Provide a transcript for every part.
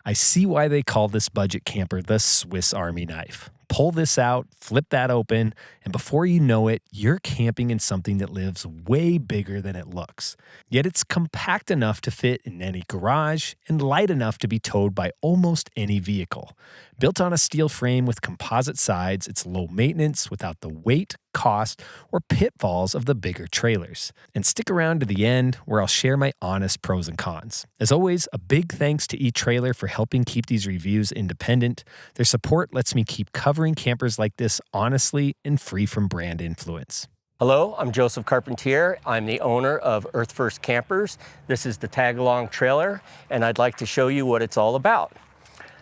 I see why they call this budget camper the Swiss Army knife. Pull this out, flip that open, and before you know it, you're camping in something that lives way bigger than it looks. Yet it's compact enough to fit in any garage and light enough to be towed by almost any vehicle. Built on a steel frame with composite sides, it's low maintenance without the weight, cost, or pitfalls of the bigger trailers. And stick around to the end where I'll share my honest pros and cons. As always, a big thanks to eTrailer for helping keep these reviews independent. Their support lets me keep covering campers like this honestly and free from brand influence. Hello, I'm Joseph Carpentier. I'm the owner of Earth First Campers. This is the tag-along trailer, and I'd like to show you what it's all about.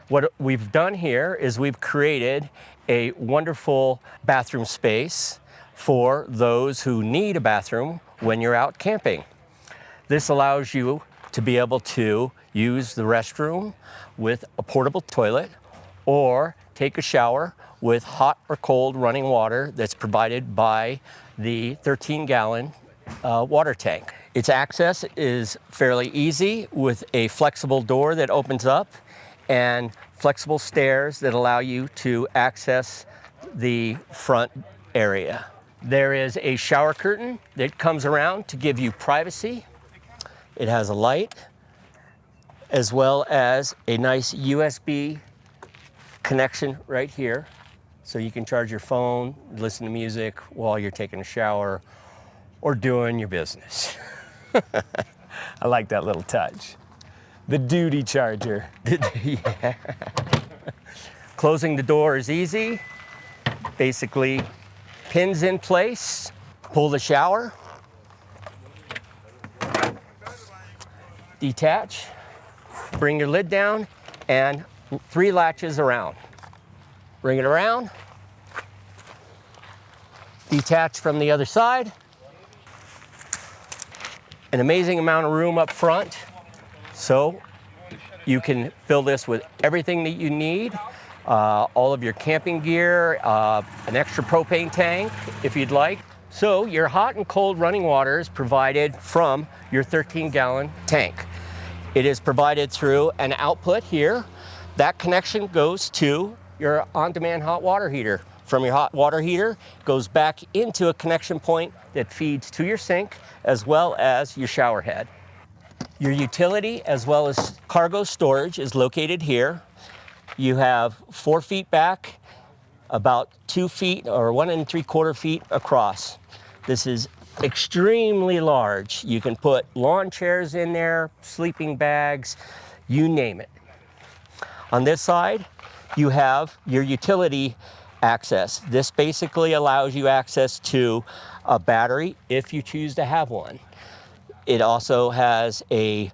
What we've done here is we've created a wonderful bathroom space for those who need a bathroom when you're out camping. This allows you to be able to use the restroom with a portable toilet or take a shower with hot or cold running water that's provided by the 13-gallon water tank. Its access is fairly easy with a flexible door that opens up and flexible stairs that allow you to access the front area. There is a shower curtain that comes around to give you privacy. It has a light as well as a nice USB connection right here. So you can charge your phone, listen to music while you're taking a shower or doing your business. I like that little touch. The duty charger. Yeah. Closing the door is easy. Basically, pins in place, pull the shower, detach, bring your lid down, and 3 latches around. Bring it around, detach from the other side. An amazing amount of room up front. So you can fill this with everything that you need, all of your camping gear, an extra propane tank if you'd like. So your hot and cold running water is provided from your 13-gallon tank. It is provided through an output here. That connection goes to your on-demand hot water heater. From your hot water heater, goes back into a connection point that feeds to your sink as well as your shower head. Your utility as well as cargo storage is located here. You have 4 feet back, about 2 feet or 1 3/4 feet across. This is extremely large. You can put lawn chairs in there, sleeping bags, you name it. On this side, you have your utility access. This basically allows you access to a battery if you choose to have one. It also has a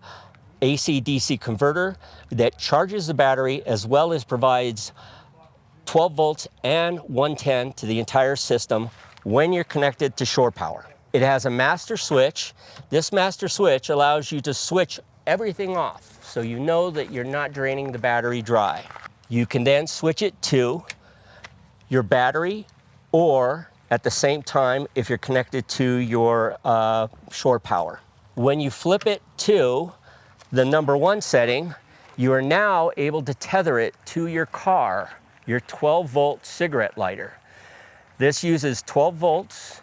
AC-DC converter that charges the battery as well as provides 12 volts and 110 to the entire system when you're connected to shore power. It has a master switch. This master switch allows you to switch everything off so you know that you're not draining the battery dry. You can then switch it to your battery or at the same time if you're connected to your shore power. When you flip it to the number 1 setting, you are now able to tether it to your car, your 12-volt cigarette lighter. This uses 12 volts,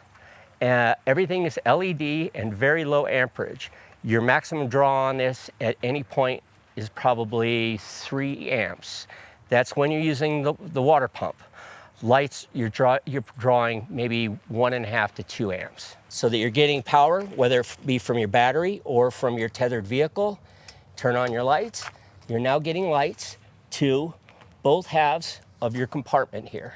everything is LED and very low amperage. Your maximum draw on this at any point is probably 3 amps. That's when you're using the water pump. Lights, you're drawing maybe 1.5 to 2 amps. So that you're getting power, whether it be from your battery or from your tethered vehicle. Turn on your lights. You're now getting lights to both halves of your compartment here,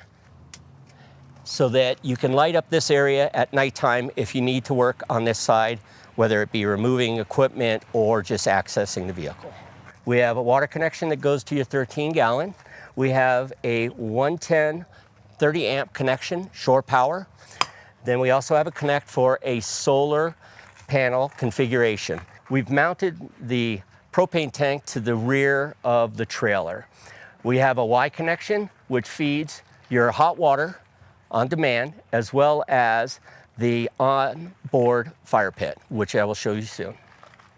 so that you can light up this area at nighttime if you need to work on this side, whether it be removing equipment or just accessing the vehicle. We have a water connection that goes to your 13-gallon. We have a 110 30 amp connection, shore power. Then we also have a connect for a solar panel configuration. We've mounted the propane tank to the rear of the trailer. We have a Y connection, which feeds your hot water on demand, as well as the onboard fire pit, which I will show you soon.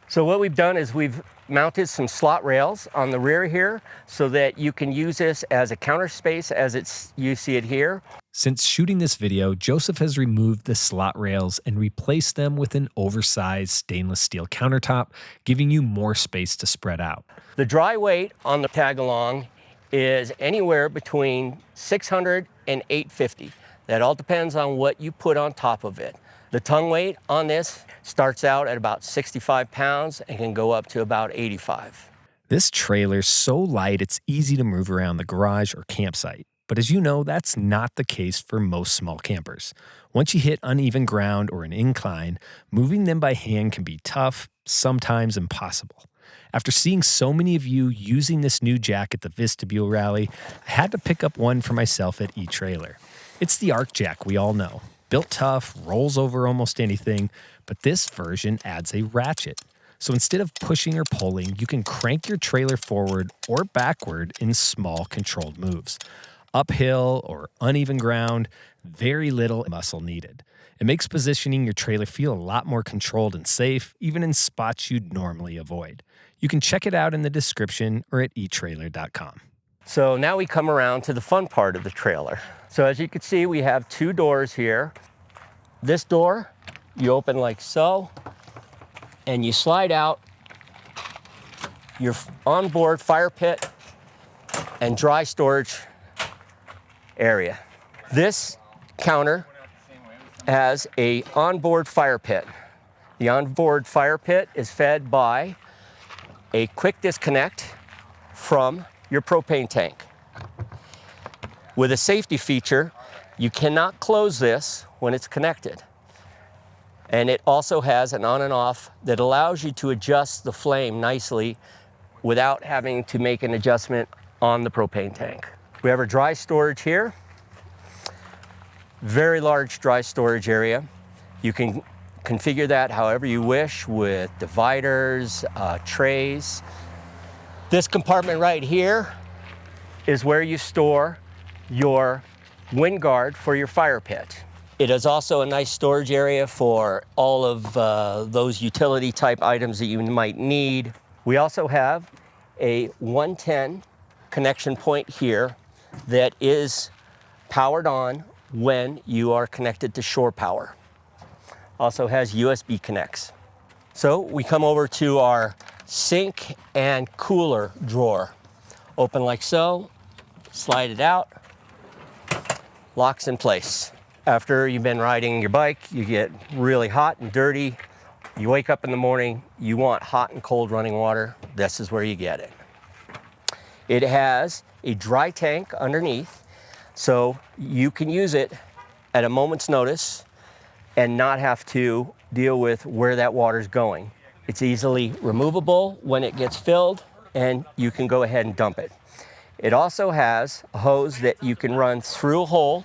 So what we've done is we've mounted some slot rails on the rear here so that you can use this as a counter space as you see it here. Since shooting this video, Joseph has removed the slot rails and replaced them with an oversized stainless steel countertop, giving you more space to spread out. The dry weight on the tag-along is anywhere between 600 and 850. That all depends on what you put on top of it. The tongue weight on this starts out at about 65 pounds and can go up to about 85. This trailer's so light it's easy to move around the garage or campsite. But as you know, that's not the case for most small campers. Once you hit uneven ground or an incline, moving them by hand can be tough, sometimes impossible. After seeing so many of you using this new jack at the Vestibule Rally, I had to pick up one for myself at eTrailer. It's the Arc Jack we all know. Built tough, rolls over almost anything, but this version adds a ratchet. So instead of pushing or pulling, you can crank your trailer forward or backward in small controlled moves. Uphill or uneven ground, very little muscle needed. It makes positioning your trailer feel a lot more controlled and safe, even in spots you'd normally avoid. You can check it out in the description or at eTrailer.com. So now we come around to the fun part of the trailer. So as you can see, we have two doors here. This door, you open like so, and you slide out your onboard fire pit and dry storage area. This counter has a onboard fire pit. The onboard fire pit is fed by a quick disconnect from your propane tank. With a safety feature, you cannot close this when it's connected. And it also has an on and off that allows you to adjust the flame nicely without having to make an adjustment on the propane tank. We have our dry storage here. Very large dry storage area. You can configure that however you wish with dividers, trays. This compartment right here is where you store your wind guard for your fire pit. It is also a nice storage area for all of those utility type items that you might need. We also have a 110 connection point here that is powered on when you are connected to shore power. Also has USB connects. So we come over to our sink and cooler drawer. Open like so, slide it out, locks in place. After you've been riding your bike, you get really hot and dirty. You wake up in the morning, you want hot and cold running water. This is where you get it. It has a dry tank underneath, so you can use it at a moment's notice and not have to deal with where that water's going. It's easily removable when it gets filled, and you can go ahead and dump it. It also has a hose that you can run through a hole,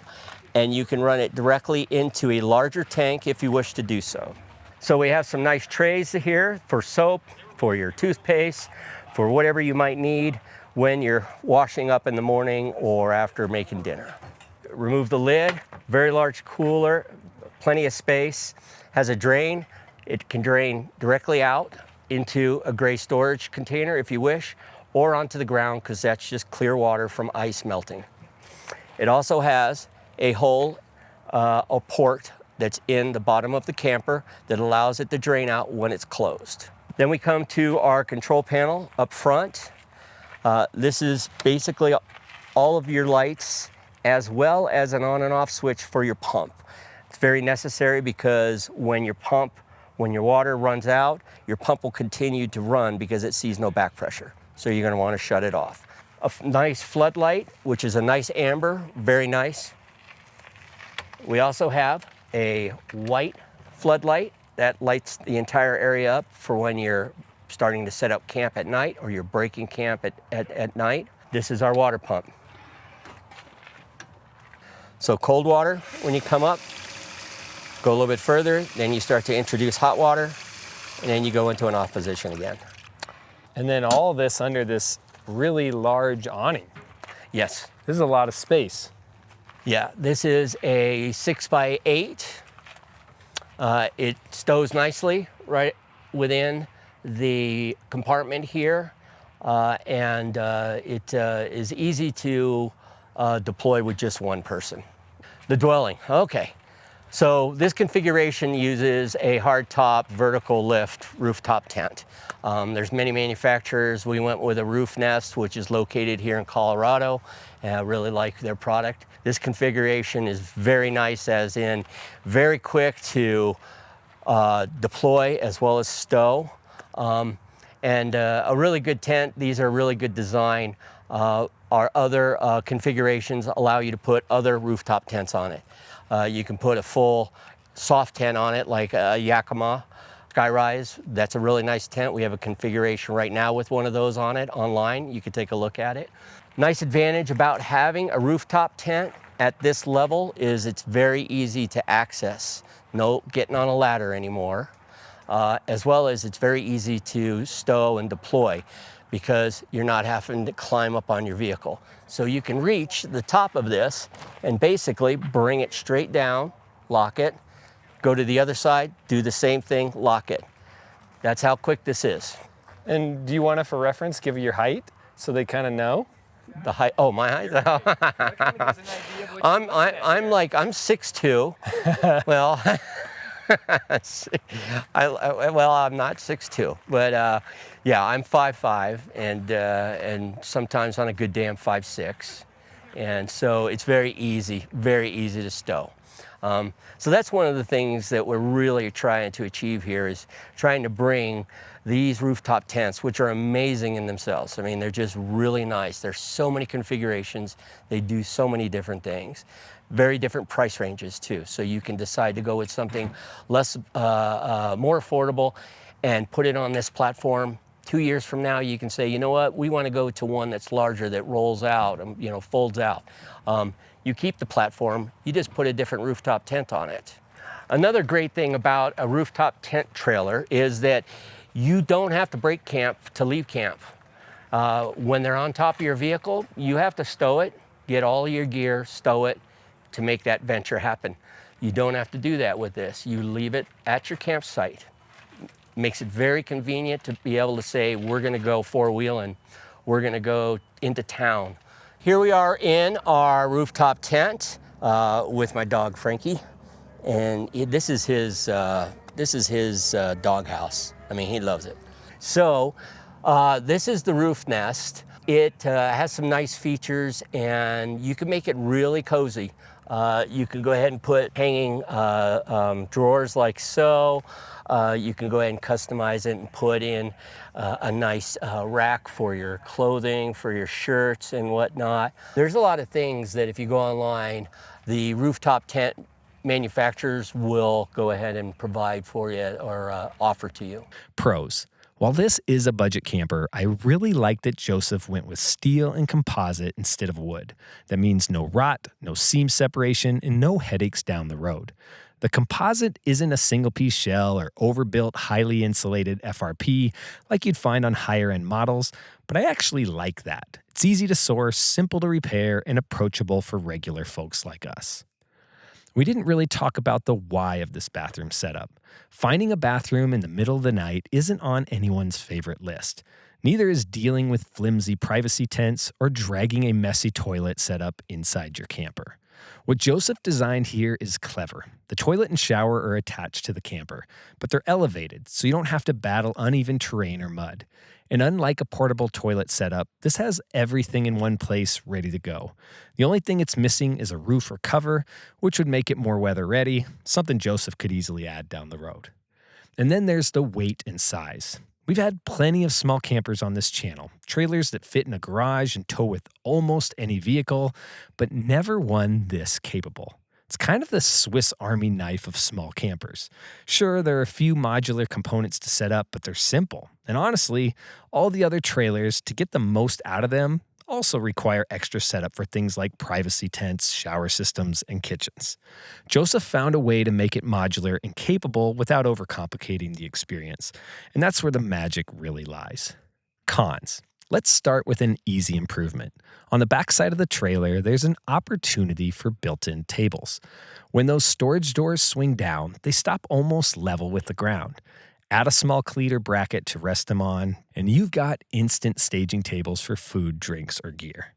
and you can run it directly into a larger tank if you wish to do so. So we have some nice trays here for soap, for your toothpaste, for whatever you might need when you're washing up in the morning or after making dinner. Remove the lid, very large cooler, plenty of space, has a drain. It can drain directly out into a gray storage container if you wish, or onto the ground because that's just clear water from ice melting. It also has a hole, a port that's in the bottom of the camper that allows it to drain out when it's closed. Then we come to our control panel up front. This is basically all of your lights as well as an on and off switch for your pump. It's very necessary because when your water runs out, your pump will continue to run because it sees no back pressure. So you're gonna wanna shut it off. A nice floodlight, which is a nice amber, very nice. We also have a white floodlight that lights the entire area up for when you're starting to set up camp at night or you're breaking camp at night. This is our water pump. So cold water, when you come up, go a little bit further, then you start to introduce hot water, and then you go into an off position again. And then all of this under this really large awning. Yes. This is a lot of space. Yeah, this is a 6x8. It stows nicely right within the compartment here, and it is easy to deploy with just one person. The dwelling, okay. So this configuration uses a hardtop vertical lift rooftop tent. There's many manufacturers. We went with a Roof Nest, which is located here in Colorado. I really like their product. This configuration is very nice, as in very quick to deploy as well as stow. And a really good tent. These are really good design. Our other configurations allow you to put other rooftop tents on it. You can put a full soft tent on it, like a Yakima Skyrise. That's a really nice tent. We have a configuration right now with one of those on it online. You can take a look at it. Nice advantage about having a rooftop tent at this level is it's very easy to access. No getting on a ladder anymore. As well as it's very easy to stow and deploy because you're not having to climb up on your vehicle. So you can reach the top of this and basically bring it straight down, lock it, go to the other side, do the same thing, lock it. That's how quick this is. And do you want to, for reference, give your height so they kind of know? The height, oh, my height? I'm 6'2". Well, well, I'm not 6'2", but yeah, I'm 5'5", and sometimes on a good day I'm 5'6", and so it's very easy to stow. So that's one of the things that we're really trying to achieve here, is trying to bring these rooftop tents, which are amazing in themselves. I mean, they're just really nice. There's so many configurations. They do so many different things. Very different price ranges too. So you can decide to go with something less, more affordable and put it on this platform. 2 years from now, you can say, you know what, we want to go to one that's larger, that rolls out, you know, folds out. You keep the platform, you just put a different rooftop tent on it. Another great thing about a rooftop tent trailer is that you don't have to break camp to leave camp. When they're on top of your vehicle, you have to stow it, get all your gear, stow it to make that venture happen. You don't have to do that with this. You leave it at your campsite. Makes it very convenient to be able to say, we're gonna go four-wheeling, we're gonna go into town. Here we are in our rooftop tent with my dog Frankie, and this is his dog house. I mean, he loves it. So this is the Roof Nest. It has some nice features, and you can make it really cozy. You can go ahead and put hanging drawers like so. You can go ahead and customize it and put in a nice rack for your clothing, for your shirts and whatnot. There's a lot of things that if you go online, the rooftop tent manufacturers will go ahead and provide for you or offer to you. Pros. While this is a budget camper, I really like that Joseph went with steel and composite instead of wood. That means no rot, no seam separation, and no headaches down the road. The composite isn't a single-piece shell or overbuilt, highly insulated FRP like you'd find on higher-end models, but I actually like that. It's easy to source, simple to repair, and approachable for regular folks like us. We didn't really talk about the why of this bathroom setup. Finding a bathroom in the middle of the night isn't on anyone's favorite list. Neither is dealing with flimsy privacy tents or dragging a messy toilet setup inside your camper. What Joseph designed here is clever. The toilet and shower are attached to the camper, but they're elevated, so you don't have to battle uneven terrain or mud. And unlike a portable toilet setup, this has everything in one place ready to go. The only thing it's missing is a roof or cover, which would make it more weather ready, something Joseph could easily add down the road. And then there's the weight and size. We've had plenty of small campers on this channel, trailers that fit in a garage and tow with almost any vehicle, but never one this capable. It's kind of the Swiss Army knife of small campers. Sure, there are a few modular components to set up, but they're simple. And honestly, all the other trailers, to get the most out of them, also require extra setup for things like privacy tents, shower systems, and kitchens. Joseph found a way to make it modular and capable without overcomplicating the experience. And that's where the magic really lies. Cons. Let's start with an easy improvement. On the backside of the trailer, there's an opportunity for built-in tables. When those storage doors swing down, they stop almost level with the ground. Add a small cleat or bracket to rest them on, and you've got instant staging tables for food, drinks, or gear.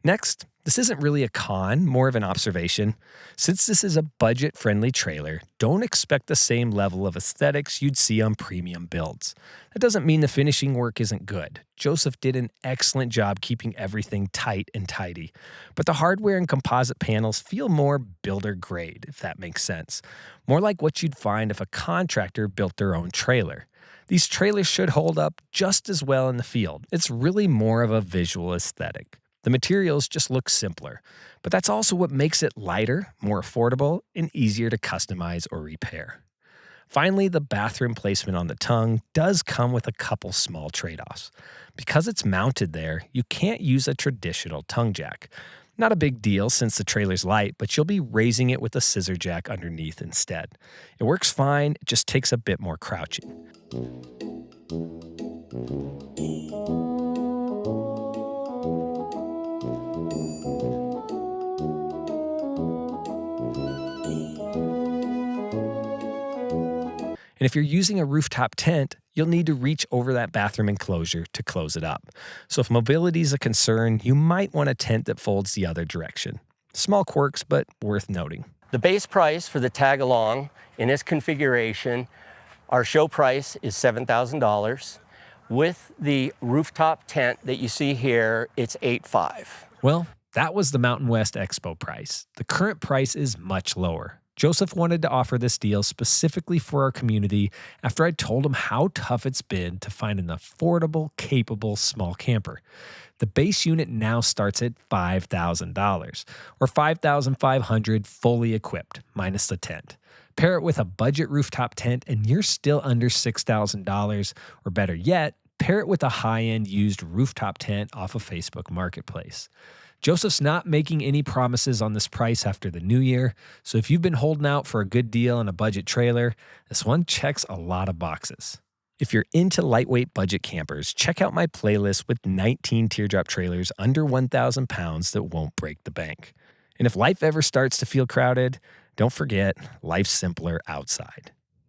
Next, this isn't really a con, more of an observation. Since this is a budget-friendly trailer, don't expect the same level of aesthetics you'd see on premium builds. That doesn't mean the finishing work isn't good. Joseph did an excellent job keeping everything tight and tidy. But the hardware and composite panels feel more builder-grade, if that makes sense. More like what you'd find if a contractor built their own trailer. These trailers should hold up just as well in the field. It's really more of a visual aesthetic. The materials just look simpler, but that's also what makes it lighter, more affordable, and easier to customize or repair. Finally, the bathroom placement on the tongue does come with a couple small trade-offs. Because it's mounted there, you can't use a traditional tongue jack. Not a big deal since the trailer's light, but you'll be raising it with a scissor jack underneath instead. It works fine, it just takes a bit more crouching. And if you're using a rooftop tent, you'll need to reach over that bathroom enclosure to close it up. So if mobility is a concern, you might want a tent that folds the other direction. Small quirks, but worth noting. The base price for the tag-along in this configuration, our show price is $7,000. With the rooftop tent that you see here, it's $8,500. Well, that was the Mountain West Expo price. The current price is much lower. Joseph wanted to offer this deal specifically for our community after I told him how tough it's been to find an affordable, capable small camper. The base unit now starts at $5,000, or $5,500 fully equipped, minus the tent. Pair it with a budget rooftop tent and you're still under $6,000, or better yet, pair it with a high-end used rooftop tent off of Facebook Marketplace. Joseph's not making any promises on this price after the new year, so if you've been holding out for a good deal on a budget trailer, this one checks a lot of boxes. If you're into lightweight budget campers, check out my playlist with 19 teardrop trailers under 1,000 pounds that won't break the bank. And if life ever starts to feel crowded, don't forget, life's simpler outside.